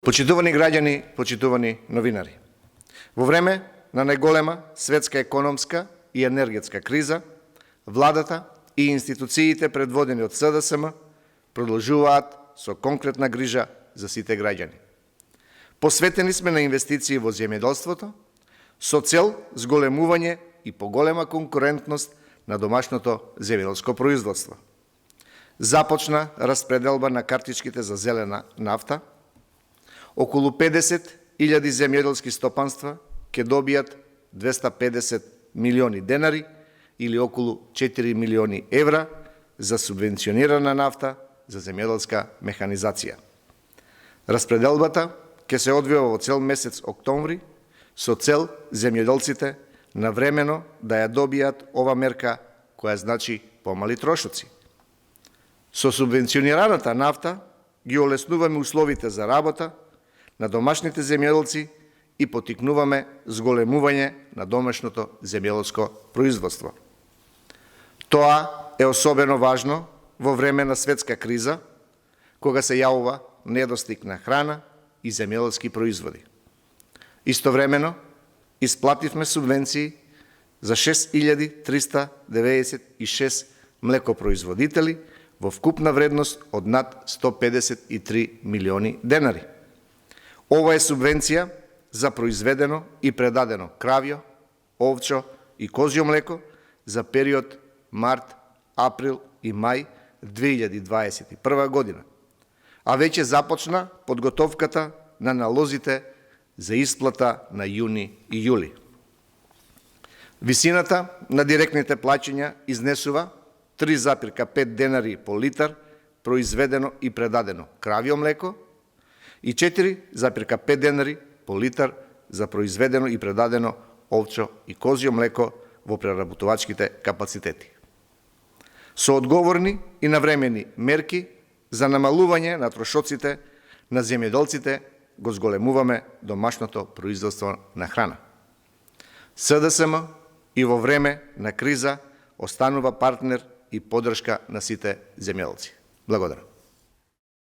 Почитувани граѓани, почитувани новинари. Во време на најголема светска економска и енергетска криза, владата и институциите предводени од СДСМ продолжуваат со конкретна грижа за сите граѓани. Посветени сме на инвестиции во земјоделството со цел зголемување и поголема конкурентност на домашното земјоделско производство. Започна распределба на картичките за зелена нафта. Околу 50.000 земјоделски стопанства ќе добијат 250 милиони денари или околу 4 милиони евра за субвенционирана нафта за земјоделска механизација. Распределбата ќе се одвива во цел месец октомври со цел земјоделците навремено да ја добијат ова мерка која значи помали трошоци. Со субвенционираната нафта ги олеснуваме условите за работа на домашните земјоделци и потикнуваме зголемување на домашното земјоделско производство. Тоа е особено важно во време на светска криза, кога се јавува недостиг на храна и земјоделски производи. Истовремено, исплативме субвенции за 6.396 млекопроизводители во вкупна вредност од над 153 милиони денари. Ова е субвенција за произведено и предадено кравјо, овчо и козјо млеко за период март, април и мај 2021 година, а веќе започна подготовката на налозите за исплата на јуни и јули. Висината на директните плаќања изнесува 3,5 денари по литар произведено и предадено кравјо млеко и 4,5 денари по литар за произведено и предадено овчо и козјо млеко во преработувачките капацитети. Со одговорни и навремени мерки за намалување на трошоците на земјоделците го зголемуваме домашното производство на храна. СДСМ и во време на криза останува партнер и поддршка на сите земјоделци. Благодарам.